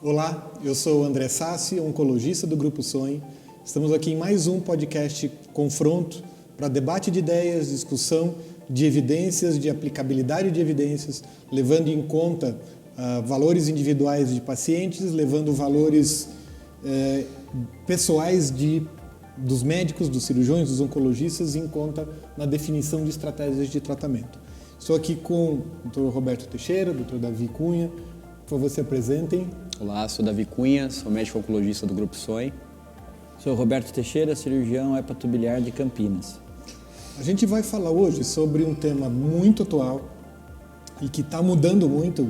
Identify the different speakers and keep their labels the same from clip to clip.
Speaker 1: Olá, eu sou o André Sassi, oncologista do Grupo Sonho. Estamos aqui em mais um podcast Confronto para debate de ideias, discussão de evidências, de aplicabilidade de evidências, levando em conta valores individuais de pacientes, levando valores pessoais dos médicos, dos cirurgiões, dos oncologistas em conta na definição de estratégias de tratamento. Estou aqui com o Dr. Roberto Teixeira, Dr. Davi Cunha. Por favor, se apresentem.
Speaker 2: Olá, sou Davi Cunha, sou médico oncologista do Grupo Sonho.
Speaker 3: Sou Roberto Teixeira, cirurgião hepatobiliar de Campinas.
Speaker 1: A gente vai falar hoje sobre um tema muito atual e que está mudando muito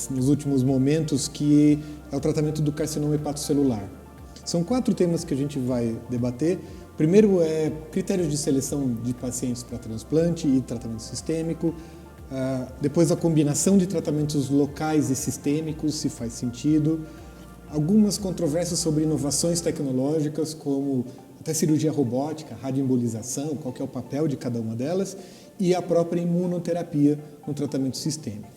Speaker 1: nos últimos momentos, que é o tratamento do carcinoma hepatocelular. São 4 temas que a gente vai debater. O primeiro é critérios de seleção de pacientes para transplante e tratamento sistêmico. Depois a combinação de tratamentos locais e sistêmicos, se faz sentido. Algumas controvérsias sobre inovações tecnológicas, como até cirurgia robótica, radioembolização, qual que é o papel de cada uma delas, e a própria imunoterapia no tratamento sistêmico.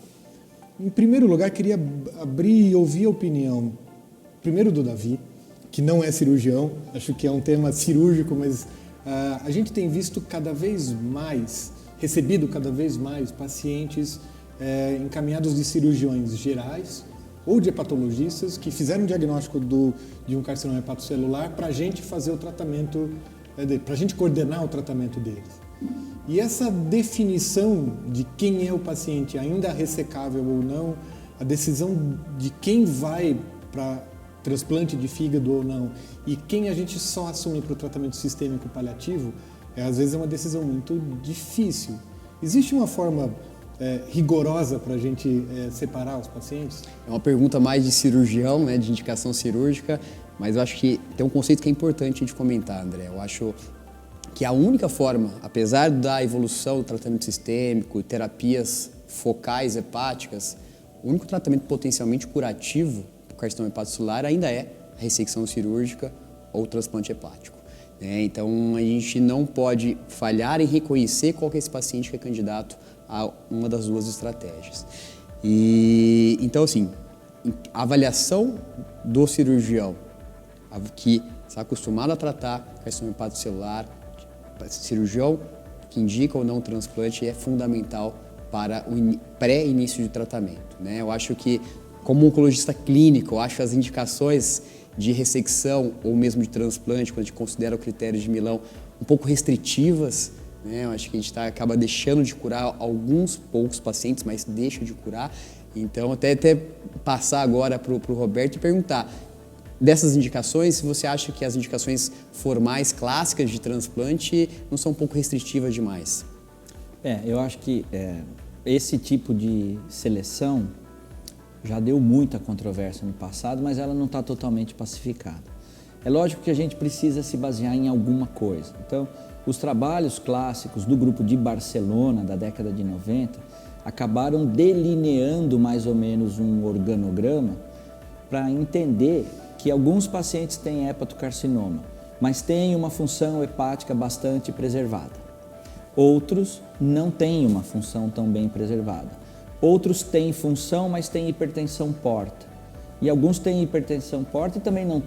Speaker 1: Em primeiro lugar, queria abrir e ouvir a opinião, primeiro do Davi, que não é cirurgião, acho que é um tema cirúrgico, mas a gente tem visto recebido cada vez mais pacientes encaminhados de cirurgiões gerais ou de hepatologistas que fizeram o diagnóstico de um carcinoma hepatocelular para a gente fazer o tratamento, para a gente coordenar o tratamento deles. E essa definição de quem é o paciente, ainda ressecável ou não, a decisão de quem vai para transplante de fígado ou não e quem a gente só assume para o tratamento sistêmico paliativo, às vezes é uma decisão muito difícil. Existe uma forma rigorosa para a gente separar os pacientes?
Speaker 2: É uma pergunta mais de cirurgião, né, de indicação cirúrgica, mas eu acho que tem um conceito que é importante a gente comentar, André. Eu acho que a única forma, apesar da evolução do tratamento sistêmico, terapias focais hepáticas, o único tratamento potencialmente curativo para o carcinoma hepatocelular ainda é a ressecção cirúrgica ou o transplante hepático. Então, a gente não pode falhar em reconhecer qual que é esse paciente que é candidato a uma das duas estratégias. Então, assim, a avaliação do cirurgião que está acostumado a tratar carcinoma hepatocelular, cirurgião que indica ou não o transplante, é fundamental para o pré-início de tratamento. Eu acho que, como oncologista clínico, eu acho as indicações de ressecção ou mesmo de transplante, quando a gente considera o critério de Milão, um pouco restritivas. Eu acho que a gente acaba deixando de curar alguns poucos pacientes, mas deixa de curar. Então, até passar agora para o Roberto e perguntar, dessas indicações, se você acha que as indicações formais clássicas de transplante não são um pouco restritivas demais?
Speaker 3: Eu acho que esse tipo de seleção já deu muita controvérsia no passado, mas ela não está totalmente pacificada. É lógico que a gente precisa se basear em alguma coisa. Então, os trabalhos clássicos do grupo de Barcelona, da década de 90, acabaram delineando mais ou menos um organograma para entender que alguns pacientes têm hepatocarcinoma, mas têm uma função hepática bastante preservada. Outros não têm uma função tão bem preservada. Outros têm função, mas têm hipertensão porta. E alguns têm hipertensão porta e também não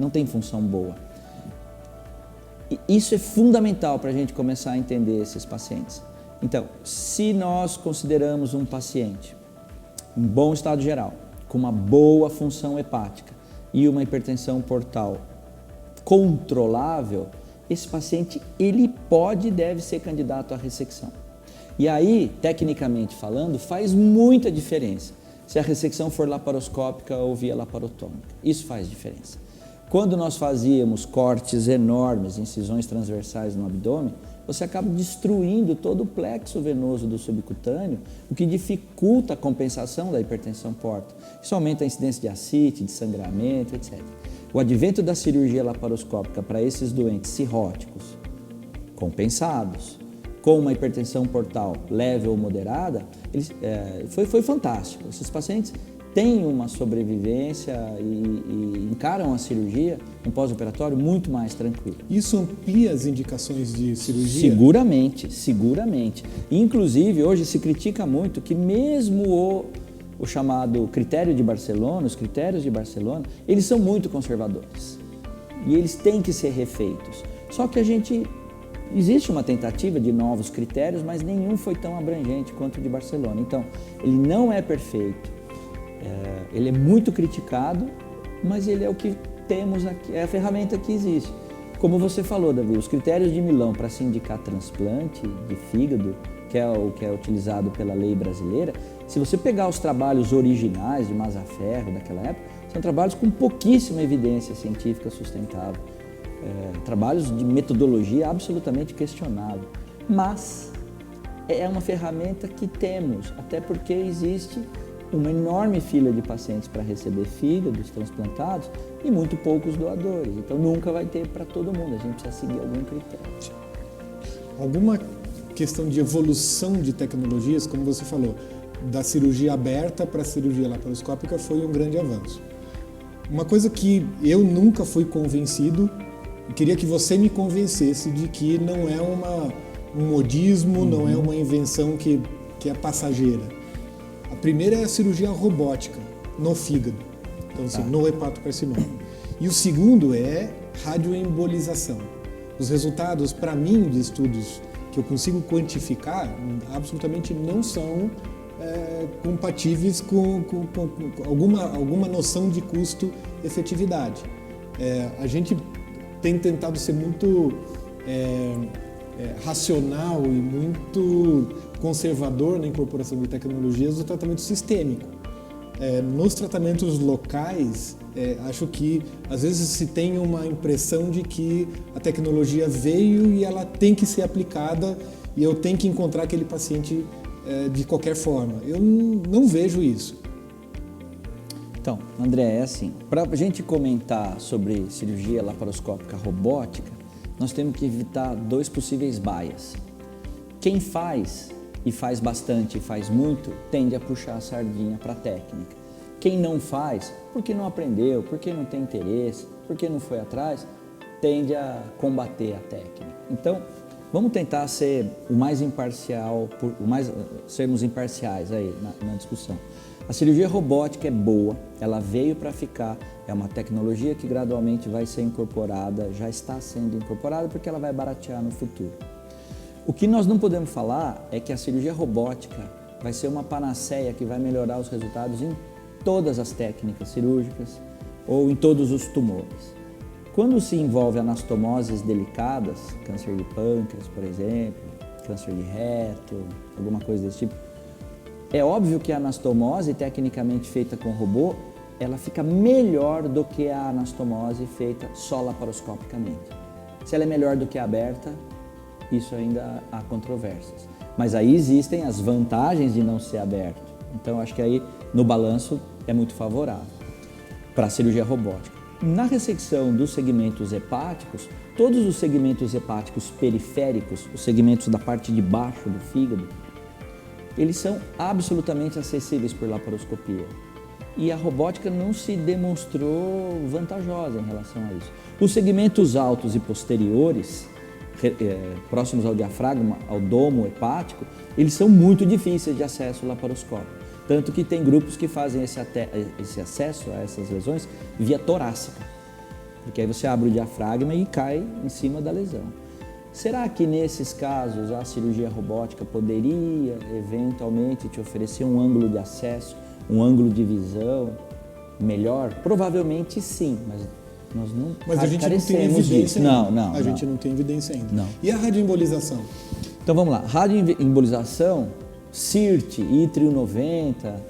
Speaker 3: têm função boa. E isso é fundamental para a gente começar a entender esses pacientes. Então, se nós consideramos um paciente em bom estado geral, com uma boa função hepática e uma hipertensão portal controlável, esse paciente ele pode e deve ser candidato à ressecção. E aí, tecnicamente falando, faz muita diferença se a ressecção for laparoscópica ou via laparotômica. Isso faz diferença. Quando nós fazíamos cortes enormes, incisões transversais no abdômen, você acaba destruindo todo o plexo venoso do subcutâneo, o que dificulta a compensação da hipertensão porta. Isso aumenta a incidência de ascite, de sangramento, etc. O advento da cirurgia laparoscópica para esses doentes cirróticos compensados, com uma hipertensão portal leve ou moderada, foi fantástico. Esses pacientes têm uma sobrevivência e encaram a cirurgia, um pós-operatório, muito mais tranquilo.
Speaker 1: Isso amplia as indicações de cirurgia?
Speaker 3: Seguramente, seguramente. Inclusive, hoje se critica muito que mesmo o chamado critério de Barcelona, os critérios de Barcelona, eles são muito conservadores e eles têm que ser refeitos. Só que existe uma tentativa de novos critérios, mas nenhum foi tão abrangente quanto o de Barcelona. Então, ele não é perfeito, ele é muito criticado, mas ele é o que temos aqui, é a ferramenta que existe. Como você falou, Davi, os critérios de Milão para se indicar transplante de fígado, que é o que é utilizado pela lei brasileira, se você pegar os trabalhos originais de Mazzaferro daquela época, são trabalhos com pouquíssima evidência científica sustentável, trabalhos de metodologia absolutamente questionável, mas é uma ferramenta que temos, até porque existe uma enorme fila de pacientes para receber fígados transplantados e muito poucos doadores, então nunca vai ter para todo mundo, a gente precisa seguir algum critério.
Speaker 1: Alguma questão de evolução de tecnologias, como você falou, da cirurgia aberta para a cirurgia laparoscópica foi um grande avanço. Uma coisa que eu nunca fui convencido, e queria que você me convencesse de que não é um modismo, não é uma invenção que é passageira. A primeira é a cirurgia robótica no fígado, então assim, no hepatocarcinoma. E o segundo é radioembolização. Os resultados, para mim, de estudos que eu consigo quantificar, absolutamente não são compatíveis com alguma noção de custo-efetividade. A gente tem tentado ser muito racional e muito conservador na incorporação de tecnologias do tratamento sistêmico. Nos tratamentos locais, acho que às vezes se tem uma impressão de que a tecnologia veio e ela tem que ser aplicada e eu tenho que encontrar aquele paciente de qualquer forma. Eu não vejo isso.
Speaker 3: Então, André, é assim, para a gente comentar sobre cirurgia laparoscópica robótica, nós temos que evitar dois possíveis bias. Quem faz, e faz bastante e faz muito, tende a puxar a sardinha para a técnica. Quem não faz, porque não aprendeu, porque não tem interesse, porque não foi atrás, tende a combater a técnica. Então, vamos tentar ser o mais imparcial, sermos imparciais aí na discussão. A cirurgia robótica é boa, ela veio para ficar, é uma tecnologia que gradualmente vai ser incorporada, já está sendo incorporada porque ela vai baratear no futuro. O que nós não podemos falar é que a cirurgia robótica vai ser uma panaceia que vai melhorar os resultados em todas as técnicas cirúrgicas ou em todos os tumores. Quando se envolve anastomoses delicadas, câncer de pâncreas, por exemplo, câncer de reto, alguma coisa desse tipo, é óbvio que a anastomose tecnicamente feita com robô, ela fica melhor do que a anastomose feita só laparoscopicamente. Se ela é melhor do que a aberta, isso ainda há controvérsias. Mas aí existem as vantagens de não ser aberto. Então acho que aí no balanço é muito favorável para a cirurgia robótica. Na ressecção dos segmentos hepáticos, todos os segmentos hepáticos periféricos, os segmentos da parte de baixo do fígado, eles são absolutamente acessíveis por laparoscopia. E a robótica não se demonstrou vantajosa em relação a isso. Os segmentos altos e posteriores, próximos ao diafragma, ao domo hepático, eles são muito difíceis de acesso laparoscópico. Tanto que tem grupos que fazem esse acesso a essas lesões via torácica. Porque aí você abre o diafragma e cai em cima da lesão. Será que nesses casos a cirurgia robótica poderia eventualmente te oferecer um ângulo de acesso, um ângulo de visão melhor? Provavelmente sim, mas nós não
Speaker 1: Mas a gente não tem evidência ainda.
Speaker 3: Não.
Speaker 1: A gente não tem evidência ainda.
Speaker 3: Não.
Speaker 1: E a radioembolização?
Speaker 3: Então vamos lá, radioembolização, CIRT, Yttrium 90,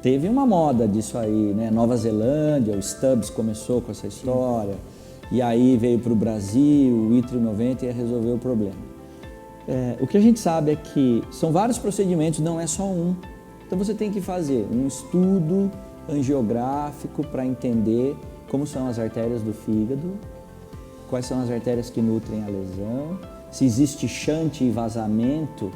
Speaker 3: teve uma moda disso aí, né? Nova Zelândia, o Stubbs começou com essa história. E aí veio para o Brasil, o Yttrium 90 ia resolver o problema. O que a gente sabe é que são vários procedimentos, não é só um. Então você tem que fazer um estudo angiográfico para entender como são as artérias do fígado, quais são as artérias que nutrem a lesão, se existe shunt e vazamento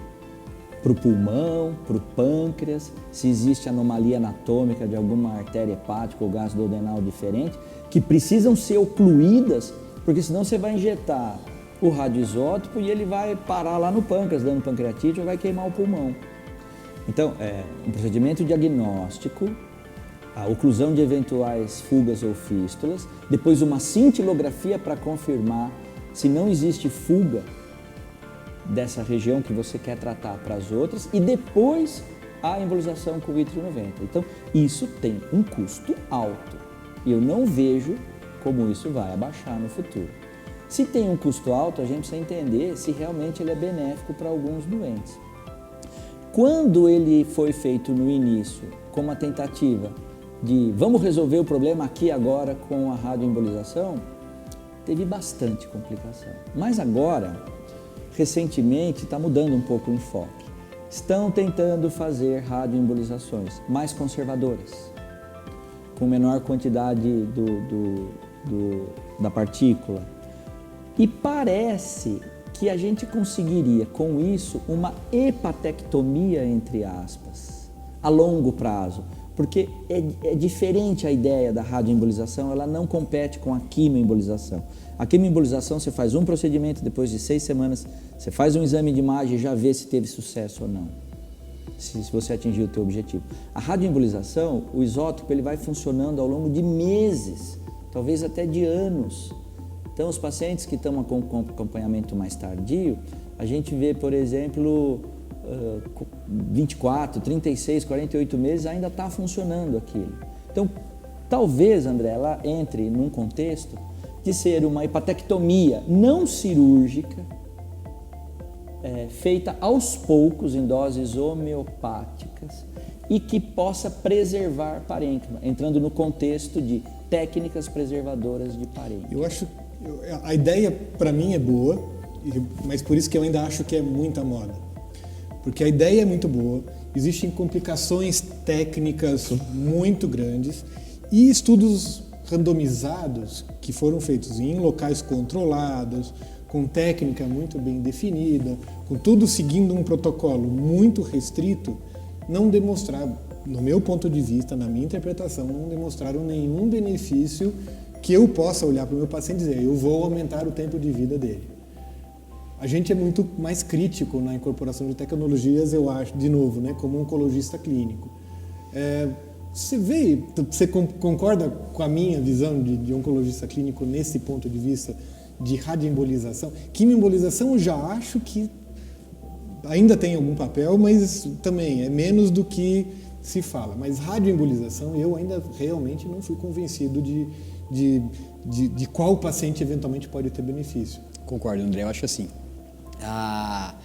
Speaker 3: para o pulmão, para o pâncreas, se existe anomalia anatômica de alguma artéria hepática ou gastrodenal diferente, que precisam ser ocluídas, porque senão você vai injetar o radioisótopo e ele vai parar lá no pâncreas, dando pancreatite ou vai queimar o pulmão. Então, um procedimento diagnóstico, a oclusão de eventuais fugas ou fístulas, depois uma cintilografia para confirmar se não existe fuga dessa região que você quer tratar para as outras e depois a embolização com o Yttrio 90. Então, isso tem um custo alto e eu não vejo como isso vai abaixar no futuro. Se tem um custo alto, a gente precisa entender se realmente ele é benéfico para alguns doentes. Quando ele foi feito no início com uma tentativa de vamos resolver o problema aqui agora com a radioembolização, teve bastante complicação. Mas agora, recentemente, está mudando um pouco o enfoque. Estão tentando fazer radioembolizações mais conservadoras, com menor quantidade da partícula. E parece que a gente conseguiria, com isso, uma hepatectomia, entre aspas, a longo prazo. Porque é diferente a ideia da radioembolização, ela não compete com a quimioembolização. A quimioembolização você faz um procedimento, depois de 6 semanas, você faz um exame de imagem e já vê se teve sucesso ou não, se você atingiu o teu objetivo. A radioembolização, o isótopo, ele vai funcionando ao longo de meses, talvez até de anos. Então, os pacientes que estão com acompanhamento mais tardio, a gente vê, por exemplo, 24, 36, 48 meses ainda está funcionando aquilo. Então, talvez, André, ela entre num contexto de ser uma hepatectomia não cirúrgica, feita aos poucos em doses homeopáticas e que possa preservar parênquima, entrando no contexto de técnicas preservadoras de parênquima.
Speaker 1: Eu acho, a ideia para mim é boa, mas por isso que eu ainda acho que é muita moda. Porque a ideia é muito boa, existem complicações técnicas muito grandes e estudos randomizados que foram feitos em locais controlados, com técnica muito bem definida, com tudo seguindo um protocolo muito restrito, não demonstraram, no meu ponto de vista, na minha interpretação, não demonstraram nenhum benefício que eu possa olhar para o meu paciente e dizer, eu vou aumentar o tempo de vida dele. A gente é muito mais crítico na incorporação de tecnologias, eu acho, de novo, né, como oncologista clínico. Você concorda com a minha visão de oncologista clínico nesse ponto de vista de radioembolização? Quimioembolização eu já acho que ainda tem algum papel, mas também é menos do que se fala. Mas radioembolização eu ainda realmente não fui convencido de qual paciente eventualmente pode ter benefício.
Speaker 2: Concordo, André. Eu acho assim, a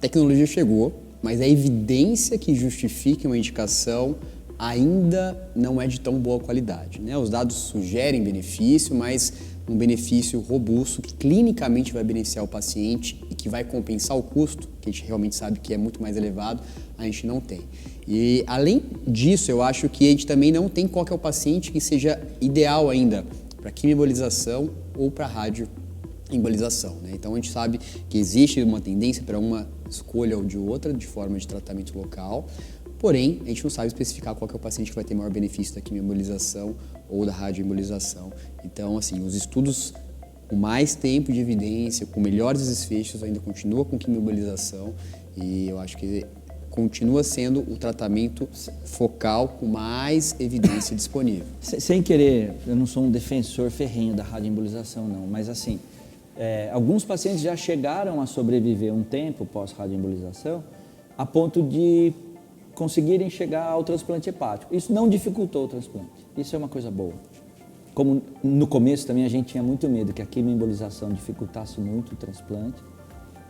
Speaker 2: tecnologia chegou, mas a evidência que justifique uma indicação ainda não é de tão boa qualidade, né? Os dados sugerem benefício, mas um benefício robusto que clinicamente vai beneficiar o paciente e que vai compensar o custo, que a gente realmente sabe que é muito mais elevado, a gente não tem. E além disso, eu acho que a gente também não tem qual que é o paciente que seja ideal ainda para quimioembolização ou para radioembolização, né? Então a gente sabe que existe uma tendência para uma escolha ou de outra de forma de tratamento local, porém a gente não sabe especificar qual que é o paciente que vai ter maior benefício da quimioembolização ou da radioembolização. Então, assim, os estudos com mais tempo de evidência, com melhores desfechos, ainda continua com quimioembolização e eu acho que continua sendo o tratamento focal com mais evidência disponível.
Speaker 3: Sem querer, eu não sou um defensor ferrenho da radioembolização, não, mas assim, alguns pacientes já chegaram a sobreviver um tempo pós-radioembolização a ponto de conseguirem chegar ao transplante hepático. Isso não dificultou o transplante, isso é uma coisa boa. Como no começo também a gente tinha muito medo que a quimioembolização dificultasse muito o transplante,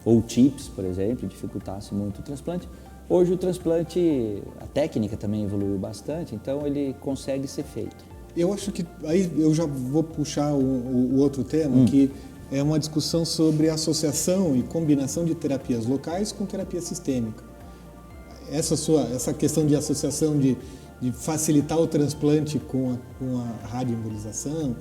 Speaker 3: ou o TIPS, por exemplo, dificultasse muito o transplante. Hoje o transplante, a técnica também evoluiu bastante, então ele consegue ser feito.
Speaker 1: Eu acho que, aí eu já vou puxar o outro tema, que é uma discussão sobre associação e combinação de terapias locais com terapia sistêmica. Essa questão de associação de facilitar o transplante com a radioembolização...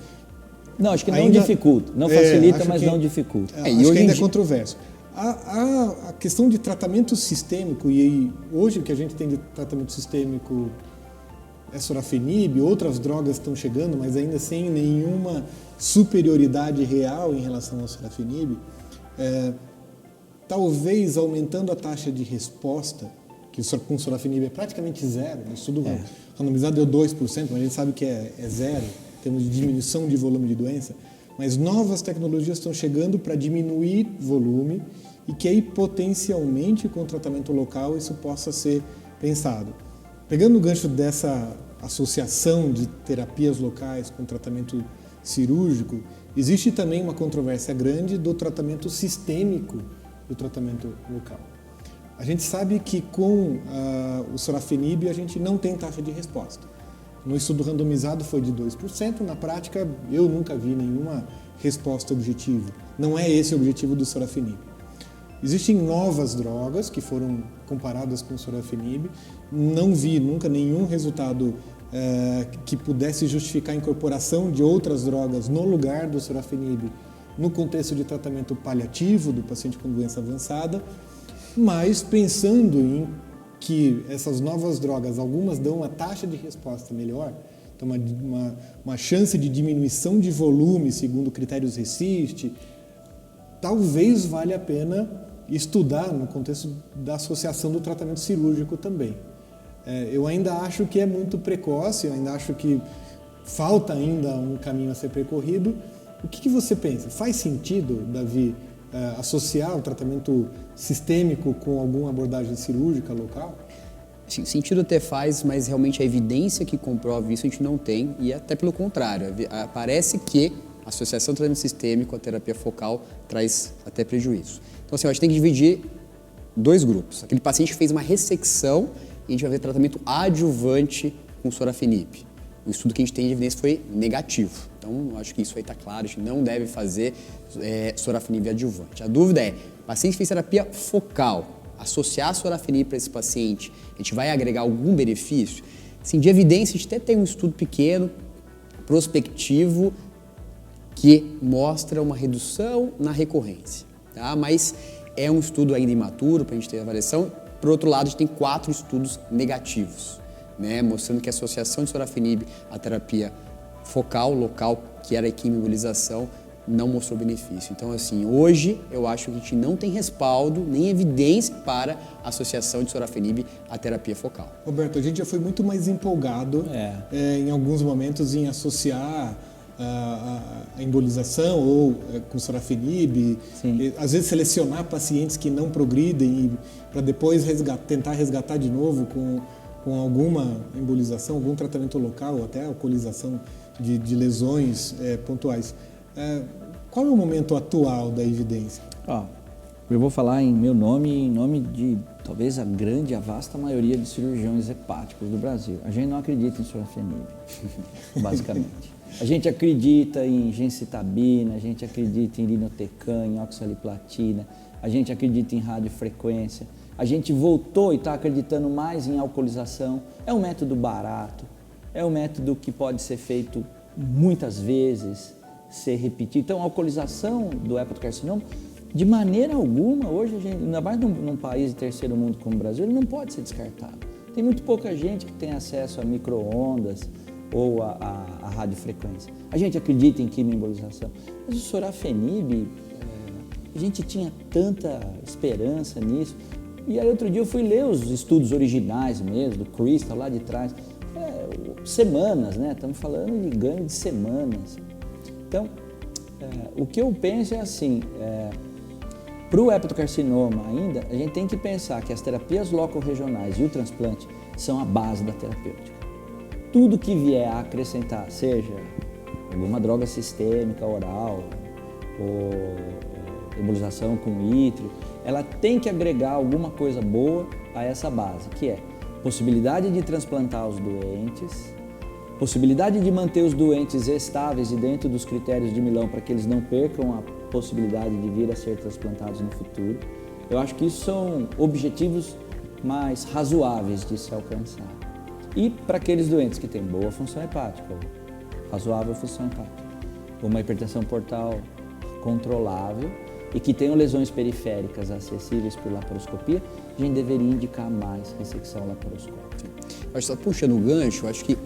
Speaker 3: Não, acho que não dificulta, não facilita, mas não dificulta.
Speaker 1: Acho que ainda é controverso. A questão de tratamento sistêmico, e aí, hoje o que a gente tem de tratamento sistêmico é sorafenib, outras drogas estão chegando, mas ainda sem nenhuma superioridade real em relação ao sorafenib, talvez aumentando a taxa de resposta, que com sorafenib é praticamente zero, o estudo randomizado deu 2%, mas a gente sabe que é zero, em termos de diminuição de volume de doença, mas novas tecnologias estão chegando para diminuir volume e que aí potencialmente com o tratamento local isso possa ser pensado. Pegando o gancho dessa associação de terapias locais com tratamento cirúrgico, existe também uma controvérsia grande do tratamento sistêmico do tratamento local. A gente sabe que com o sorafenib a gente não tem taxa de resposta. No estudo randomizado foi de 2%, na prática eu nunca vi nenhuma resposta objetiva. Não é esse o objetivo do sorafenib. Existem novas drogas que foram comparadas com o sorafenib, não vi nunca nenhum resultado que pudesse justificar a incorporação de outras drogas no lugar do sorafenib no contexto de tratamento paliativo do paciente com doença avançada, mas pensando em que essas novas drogas, algumas dão uma taxa de resposta melhor, então uma chance de diminuição de volume segundo critérios RECIST, talvez valha a pena estudar no contexto da associação do tratamento cirúrgico também. Eu ainda acho que é muito precoce, eu ainda acho que falta ainda um caminho a ser percorrido. O que você pensa? Faz sentido, Davi, associar o tratamento sistêmico com alguma abordagem cirúrgica local?
Speaker 2: Sim, sentido até faz, mas realmente a evidência que comprova isso a gente não tem, e até pelo contrário, parece que a associação do tratamento sistêmico à terapia focal traz até prejuízo. Então, assim, eu acho que tem que dividir dois grupos. Aquele paciente que fez uma ressecção e a gente vai ver tratamento adjuvante com sorafenib. O estudo que a gente tem de evidência foi negativo. Então, eu acho que isso aí está claro, a gente não deve fazer sorafenib adjuvante. A dúvida é, o paciente fez terapia focal, associar sorafenib para esse paciente, a gente vai agregar algum benefício? Assim, de evidência, a gente até tem um estudo pequeno, prospectivo, que mostra uma redução na recorrência, tá? Mas é um estudo ainda imaturo para a gente ter avaliação. Por outro lado, a gente tem 4 estudos negativos, né? Mostrando que a associação de sorafenib à terapia focal, local, que era a quimioembolização, não mostrou benefício. Então, assim, hoje eu acho que a gente não tem respaldo, nem evidência para a associação de sorafenib à terapia focal.
Speaker 1: Roberto, a gente já foi muito mais empolgado em alguns momentos em associar a embolização ou com sorafenib, às vezes selecionar pacientes que não progridem para depois tentar resgatar de novo com alguma embolização, algum tratamento local, ou até alcoolização de lesões pontuais. Qual é o momento atual da evidência?
Speaker 3: Eu vou falar em meu nome e em nome de talvez a vasta maioria de cirurgiões hepáticos do Brasil. A gente não acredita em sorafenib, basicamente. A gente acredita em gencitabina, a gente acredita em irinotecan, em oxaliplatina, a gente acredita em radiofrequência, a gente voltou e está acreditando mais em alcoolização. É um método barato, é um método que pode ser feito muitas vezes, ser repetido. Então, a alcoolização do hepatocarcinoma, de maneira alguma, hoje, a gente, ainda mais num país de terceiro mundo como o Brasil, ele não pode ser descartado. Tem muito pouca gente que tem acesso a micro-ondas ou a radiofrequência. A gente acredita em quimioembolização, mas o sorafenib, a gente tinha tanta esperança nisso. E aí outro dia eu fui ler os estudos originais mesmo, do Crystal, lá de trás. Semanas, né? Estamos falando de ganho de semanas. Então, o que eu penso é assim, para o hepatocarcinoma ainda, a gente tem que pensar que as terapias local-regionais e o transplante são a base da terapêutica. Tudo que vier a acrescentar, seja alguma droga sistêmica, oral, ou embolização com ítrio, ela tem que agregar alguma coisa boa a essa base, que é possibilidade de transplantar os doentes, possibilidade de manter os doentes estáveis e dentro dos critérios de Milão para que eles não percam a possibilidade de vir a ser transplantados no futuro. Eu acho que isso são objetivos mais razoáveis de se alcançar. E para aqueles doentes que têm boa função hepática, ou razoável função hepática, uma hipertensão portal controlável e que tenham lesões periféricas acessíveis por laparoscopia, a gente deveria indicar mais ressecção laparoscópica.
Speaker 2: Acho que só puxando o gancho, acho que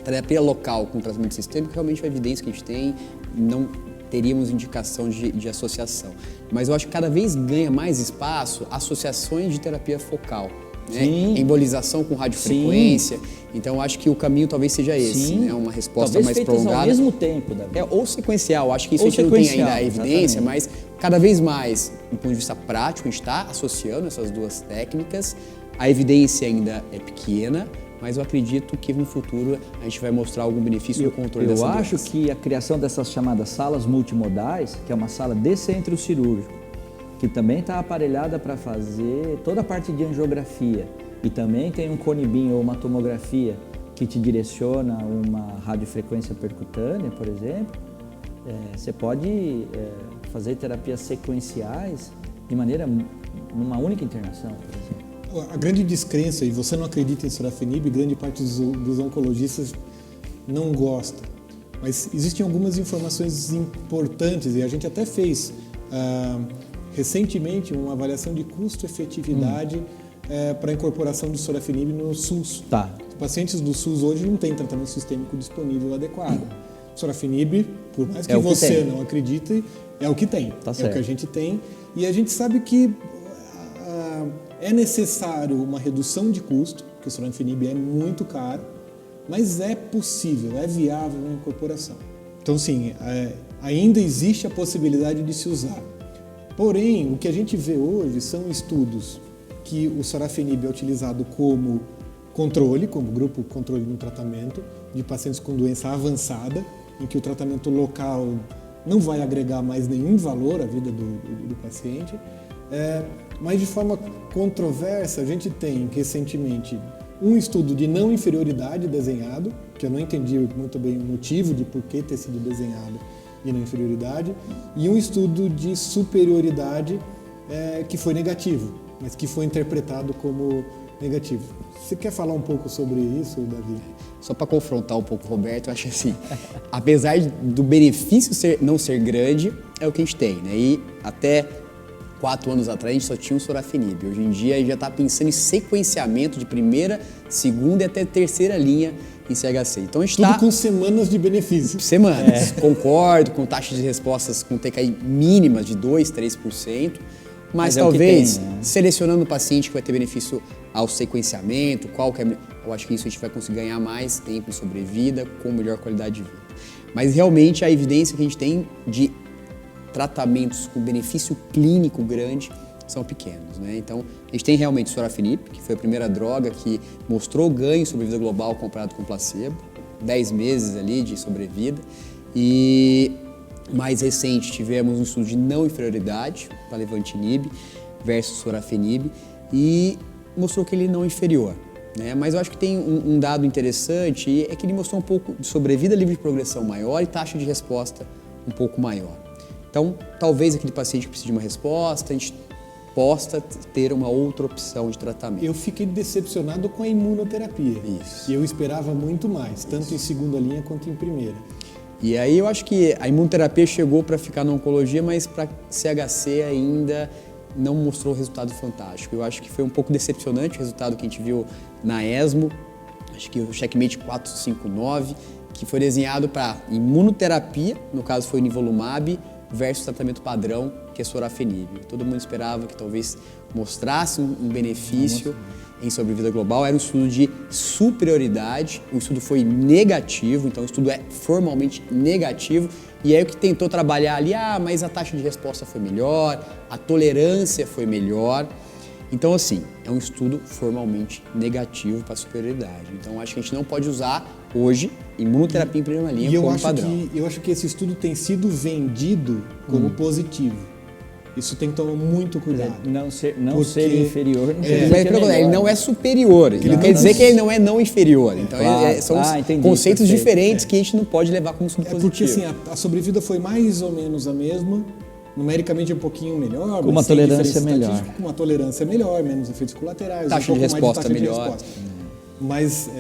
Speaker 2: terapia local com tratamento sistêmico, realmente a evidência que a gente tem, não teríamos indicação de associação. Mas eu acho que cada vez ganha mais espaço associações de terapia focal. né?
Speaker 3: Sim.
Speaker 2: Embolização com radiofrequência. Então, acho que o caminho talvez seja esse,
Speaker 3: Sim.
Speaker 2: né? Uma resposta
Speaker 3: Talvez
Speaker 2: mais
Speaker 3: feitas
Speaker 2: prolongada.
Speaker 3: ao mesmo tempo, Davi.
Speaker 2: Ou sequencial, acho que isso
Speaker 3: Ou
Speaker 2: a gente não tem
Speaker 3: sequencial,
Speaker 2: ainda a evidência,
Speaker 3: exatamente.
Speaker 2: mas cada vez mais, do ponto de vista prático, a gente está associando essas duas técnicas. A evidência ainda é pequena, mas eu acredito que no futuro a gente vai mostrar algum benefício no controle dessa doença.
Speaker 3: Eu acho que a criação dessas chamadas salas multimodais, que é uma sala de centro cirúrgico, que também está aparelhada para fazer toda a parte de angiografia, e também tem um conibim ou uma tomografia que te direciona uma radiofrequência percutânea, por exemplo, você pode fazer terapias sequenciais de maneira, numa única internação, por exemplo.
Speaker 1: A grande descrença, e você não acredita em sorafenib, grande parte dos oncologistas não gosta. Mas existem algumas informações importantes, e a gente até fez recentemente uma avaliação de custo-efetividade para a incorporação do sorafenib no SUS.
Speaker 3: Tá.
Speaker 1: Os pacientes do SUS hoje não têm tratamento sistêmico disponível adequado. Sorafenib, por mais que você não acredite, é o que tem.
Speaker 3: Tá
Speaker 1: é
Speaker 3: certo.
Speaker 1: o que a gente tem. E a gente sabe que é necessário uma redução de custo, porque o sorafenib é muito caro, mas é possível, é viável a incorporação. Então, sim, ainda existe a possibilidade de se usar. Porém, o que a gente vê hoje são estudos que o sorafenib é utilizado como controle, como grupo controle no tratamento de pacientes com doença avançada, em que o tratamento local não vai agregar mais nenhum valor à vida do paciente. Mas de forma controversa, a gente tem recentemente um estudo de não inferioridade desenhado, que eu não entendi muito bem o motivo de por que ter sido desenhado de não inferioridade, e um estudo de superioridade que foi negativo, mas que foi interpretado como negativo. Você quer falar um pouco sobre isso, Davi?
Speaker 2: Só para confrontar um pouco o Roberto, eu acho assim, apesar do benefício não ser grande, é o que a gente tem, né? E até 4 anos atrás a gente só tinha o sorafenib. Hoje em dia a gente já está pensando em sequenciamento de primeira, segunda e até terceira linha em CHC. Então a gente
Speaker 1: Tudo com semanas de benefício.
Speaker 2: Semanas. Concordo, com taxas de respostas com TKI mínimas de 2%, 3%, mas talvez
Speaker 3: tem, né?
Speaker 2: selecionando o paciente que vai ter benefício ao sequenciamento, eu acho que isso a gente vai conseguir ganhar mais tempo em sobrevida, com melhor qualidade de vida. Mas realmente a evidência que a gente tem de tratamentos com benefício clínico grande são pequenos, né? Então, a gente tem realmente o sorafenib, que foi a primeira droga que mostrou ganho em sobrevida global comparado com placebo, 10 meses ali de sobrevida. E mais recente tivemos um estudo de não inferioridade para levantinib versus sorafenib e mostrou que ele não é inferior, né? Mas eu acho que tem um dado interessante, é que ele mostrou um pouco de sobrevida livre de progressão maior e taxa de resposta um pouco maior. Então, talvez aquele paciente que precisa de uma resposta, a gente possa ter uma outra opção de tratamento.
Speaker 1: Eu fiquei decepcionado com a imunoterapia.
Speaker 2: Isso.
Speaker 1: E eu esperava muito mais, tanto em segunda linha quanto em primeira.
Speaker 2: E aí eu acho que a imunoterapia chegou para ficar na oncologia, mas para CHC ainda não mostrou resultado fantástico. Eu acho que foi um pouco decepcionante o resultado que a gente viu na ESMO, acho que o CheckMate 459, que foi desenhado para imunoterapia, no caso foi o nivolumab, versus tratamento padrão, que é sorafenib. Todo mundo esperava que talvez mostrasse um benefício em sobrevida global. Era um estudo de superioridade, o estudo foi negativo, então o estudo é formalmente negativo. E aí o que tentou trabalhar ali, mas a taxa de resposta foi melhor, a tolerância foi melhor. Então, assim, é um estudo formalmente negativo para superioridade. Então, acho que a gente não pode usar hoje imunoterapia em primeira linha como padrão.
Speaker 1: E eu acho que esse estudo tem sido vendido como positivo. Isso tem que tomar muito cuidado.
Speaker 3: Não ser inferior. Não
Speaker 2: Ele não é superior, ele não quer dizer que ele não é não inferior. Então,
Speaker 3: Claro.
Speaker 2: são
Speaker 3: Entendi,
Speaker 2: conceitos
Speaker 3: perfeito.
Speaker 2: diferentes que a gente não pode levar como estudo positivo.
Speaker 1: Porque assim, a sobrevida foi mais ou menos a mesma, numericamente um pouquinho melhor,
Speaker 3: Com uma
Speaker 1: mas sem
Speaker 3: tolerância
Speaker 1: diferença
Speaker 3: melhor.
Speaker 1: estatística, com uma tolerância melhor, menos efeitos colaterais,
Speaker 2: Taxa
Speaker 1: um
Speaker 2: de
Speaker 1: pouco mais
Speaker 2: resposta
Speaker 1: taxa de
Speaker 2: melhor.
Speaker 1: resposta. Mas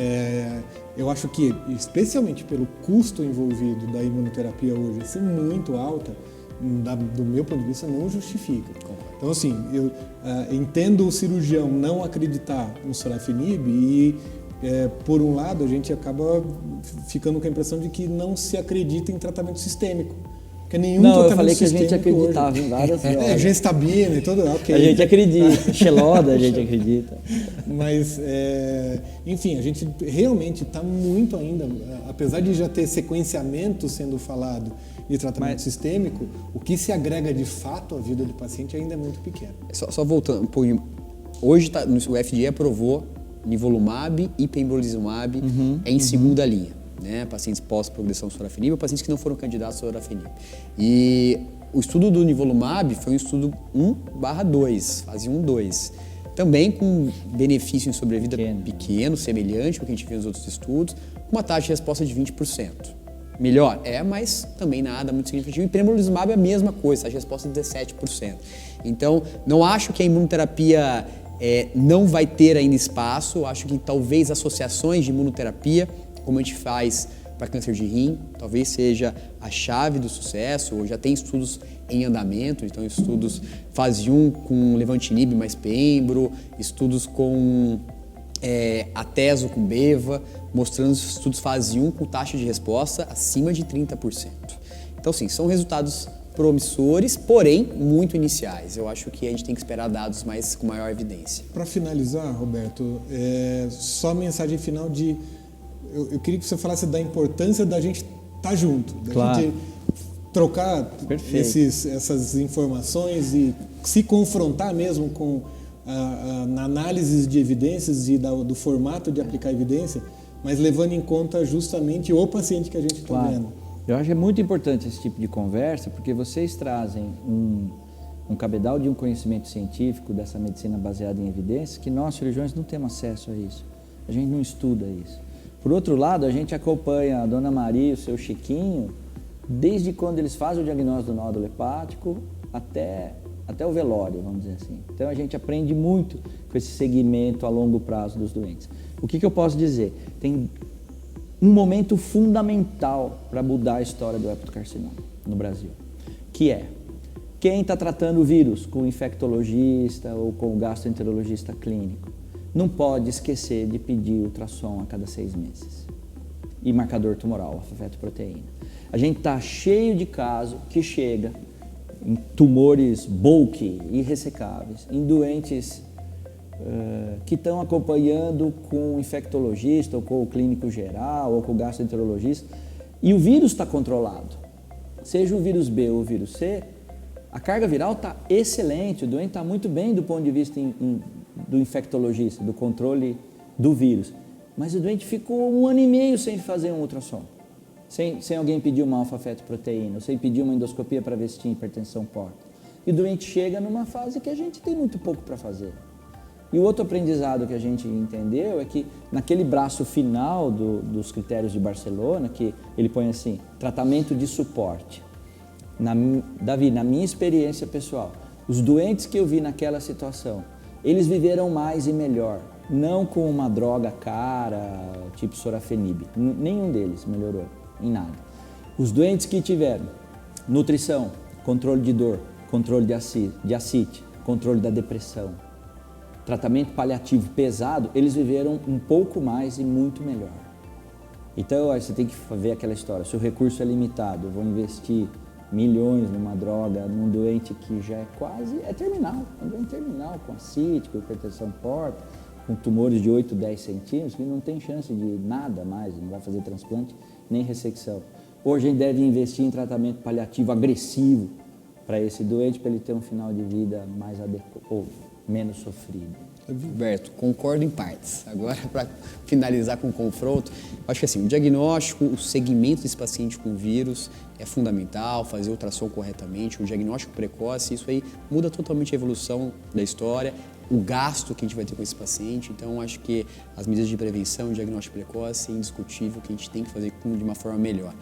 Speaker 1: eu acho que, especialmente pelo custo envolvido da imunoterapia hoje ser muito alta, do meu ponto de vista, não justifica. Então, assim, eu entendo o cirurgião não acreditar no sorafenib e, por um lado, a gente acaba ficando com a impressão de que não se acredita em tratamento sistêmico. Porque nenhum
Speaker 3: Não, eu
Speaker 1: tratamento
Speaker 3: falei que a gente
Speaker 1: sistêmico hoje-
Speaker 3: acreditava em várias drogas.
Speaker 1: Genstabina e tudo, ok.
Speaker 3: A gente acredita, Xeloda a gente acredita.
Speaker 1: Mas, enfim, a gente realmente está muito ainda, apesar de já ter sequenciamento sendo falado de tratamento sistêmico, o que se agrega de fato à vida do paciente ainda é muito pequeno.
Speaker 2: Só voltando um pouquinho, hoje o FDA aprovou nivolumab e pembrolizumab em segunda linha, né? Pacientes pós-progressão sorafenib ou pacientes que não foram candidatos a sorafenib. E o estudo do nivolumab foi um estudo 1/2, fase 1/2. Também com benefício em sobrevida pequeno, semelhante ao que a gente viu nos outros estudos, com uma taxa de resposta de 20%. Melhor, mas também nada muito significativo. E pembrolizumab é a mesma coisa, taxa de resposta de 17%. Então, não acho que a imunoterapia não vai ter ainda espaço. Acho que talvez associações de imunoterapia, como a gente faz para câncer de rim, talvez seja a chave do sucesso. Ou já tem estudos em andamento, então estudos fase 1 com levantinib mais pembro, estudos com atezo com beva, mostrando estudos fase 1 com taxa de resposta acima de 30%. Então, sim, são resultados promissores, porém muito iniciais. Eu acho que a gente tem que esperar dados com maior evidência.
Speaker 1: Para finalizar, Roberto, só a mensagem final de... Eu queria que você falasse da importância da gente estar junto, da gente trocar essas informações e se confrontar mesmo com na análise de evidências e do formato de aplicar evidência, mas levando em conta justamente o paciente que a gente está vendo.
Speaker 3: Eu acho que é muito importante esse tipo de conversa, porque vocês trazem um cabedal de um conhecimento científico dessa medicina baseada em evidências que nós, cirurgiões, não temos acesso a isso. A gente não estuda isso. Por outro lado, a gente acompanha a Dona Maria e o seu Chiquinho desde quando eles fazem o diagnóstico do nódulo hepático até o velório, vamos dizer assim. Então a gente aprende muito com esse segmento a longo prazo dos doentes. O que eu posso dizer? Tem um momento fundamental para mudar a história do hepatocarcinoma no Brasil, que é quem está tratando o vírus com o infectologista ou com o gastroenterologista clínico não pode esquecer de pedir ultrassom a cada 6 meses e marcador tumoral, alfa-fetoproteína. A gente está cheio de casos que chega em tumores bulky, irressecáveis, em doentes que estão acompanhando com o infectologista, ou com o clínico geral, ou com o gastroenterologista, e o vírus está controlado. Seja o vírus B ou o vírus C, a carga viral está excelente, o doente está muito bem do ponto de vista do infectologista, do controle do vírus. Mas o doente ficou 1 ano e meio sem fazer um ultrassom, sem alguém pedir uma alfa-fetoproteína, sem pedir uma endoscopia para ver se tinha hipertensão porta. E o doente chega numa fase que a gente tem muito pouco para fazer. E o outro aprendizado que a gente entendeu é que naquele braço final dos critérios de Barcelona, que ele põe assim, tratamento de suporte. Davi, na minha experiência pessoal, os doentes que eu vi naquela situação, eles viveram mais e melhor, não com uma droga cara, tipo sorafenib. Nenhum deles melhorou em nada. Os doentes que tiveram nutrição, controle de dor, controle de ascite, controle da depressão, tratamento paliativo pesado, eles viveram um pouco mais e muito melhor. Então, você tem que ver aquela história, se o recurso é limitado, eu vou investir milhões numa droga, num doente que já é terminal, um doente terminal, com ascite, com hipertensão porta, com tumores de 8, 10 centímetros, que não tem chance de nada mais, não vai fazer transplante nem ressecção. Hoje a gente deve investir em tratamento paliativo agressivo para esse doente, para ele ter um final de vida mais adequado, ou menos sofrido.
Speaker 2: Roberto, concordo em partes. Agora, para finalizar com o confronto, acho que assim, o diagnóstico, o segmento desse paciente com vírus é fundamental, fazer o ultrassom corretamente, o diagnóstico precoce, isso aí muda totalmente a evolução da história, o gasto que a gente vai ter com esse paciente. Então, acho que as medidas de prevenção e diagnóstico precoce é indiscutível que a gente tem que fazer de uma forma melhor.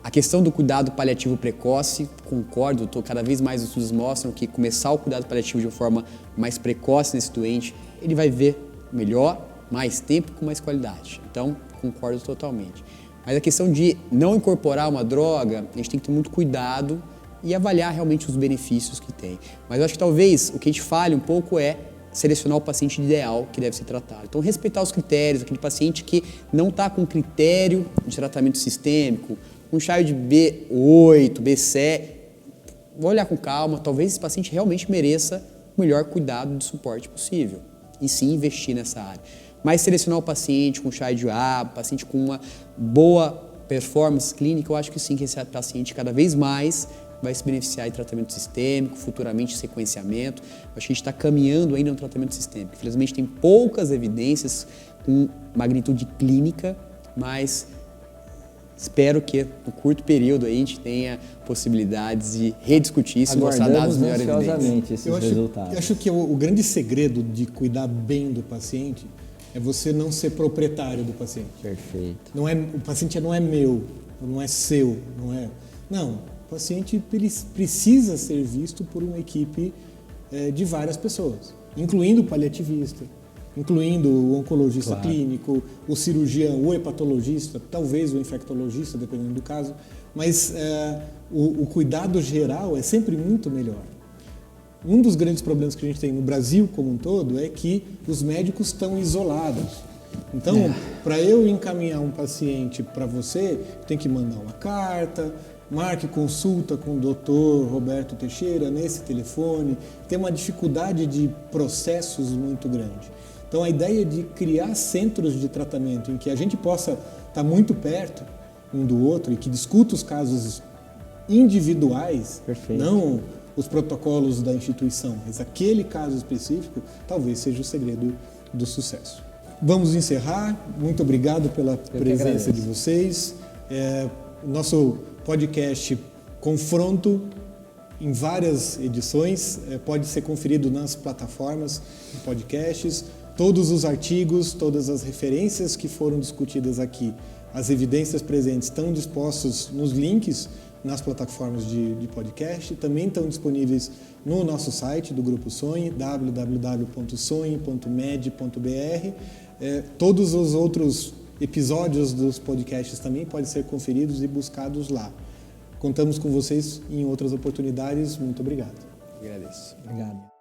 Speaker 2: A questão do cuidado paliativo precoce, concordo, cada vez mais os estudos mostram que começar o cuidado paliativo de uma forma mais precoce nesse doente, ele vai ver melhor, mais tempo, com mais qualidade. Então, concordo totalmente. Mas a questão de não incorporar uma droga, a gente tem que ter muito cuidado e avaliar realmente os benefícios que tem. Mas eu acho que talvez o que a gente falha um pouco é selecionar o paciente ideal que deve ser tratado. Então, respeitar os critérios, aquele paciente que não está com critério de tratamento sistêmico, um child B8, B7, vou olhar com calma, talvez esse paciente realmente mereça o melhor cuidado de suporte possível. E sim investir nessa área. Mas selecionar o paciente com child A, paciente com uma boa performance clínica, eu acho que sim, que esse paciente cada vez mais vai se beneficiar de tratamento sistêmico, futuramente sequenciamento. Acho que a gente está caminhando ainda no tratamento sistêmico. Infelizmente tem poucas evidências com magnitude clínica, mas espero que no curto período aí a gente tenha possibilidades de rediscutir isso e mostrar dados melhor evidentes.
Speaker 3: Esses resultados.
Speaker 1: Eu acho que o grande segredo de cuidar bem do paciente é você não ser proprietário do paciente.
Speaker 3: Perfeito.
Speaker 1: O paciente não é meu, não é seu, não é... Não, o paciente precisa ser visto por uma equipe de várias pessoas, incluindo o paliativista, incluindo o oncologista clínico, o cirurgião, o hepatologista, talvez o infectologista, dependendo do caso, mas o cuidado geral é sempre muito melhor. Um dos grandes problemas que a gente tem no Brasil como um todo é que os médicos estão isolados. Então, para eu encaminhar um paciente para você, tem que mandar uma carta, marque consulta com o Dr. Roberto Teixeira nesse telefone, tem uma dificuldade de processos muito grande. Então, a ideia de criar centros de tratamento em que a gente possa estar muito perto um do outro e que discuta os casos individuais, não os protocolos da instituição, mas aquele caso específico, talvez seja o segredo do sucesso. Vamos encerrar. Muito obrigado pela presença de vocês. Nosso podcast Confronto, em várias edições, pode ser conferido nas plataformas de podcasts. Todos os artigos, todas as referências que foram discutidas aqui, as evidências presentes estão dispostos nos links nas plataformas de podcast, também estão disponíveis no nosso site do Grupo Sonhe, www.sonhe.med.br. Todos os outros episódios dos podcasts também podem ser conferidos e buscados lá. Contamos com vocês em outras oportunidades. Muito obrigado.
Speaker 2: Agradeço.
Speaker 3: Obrigado.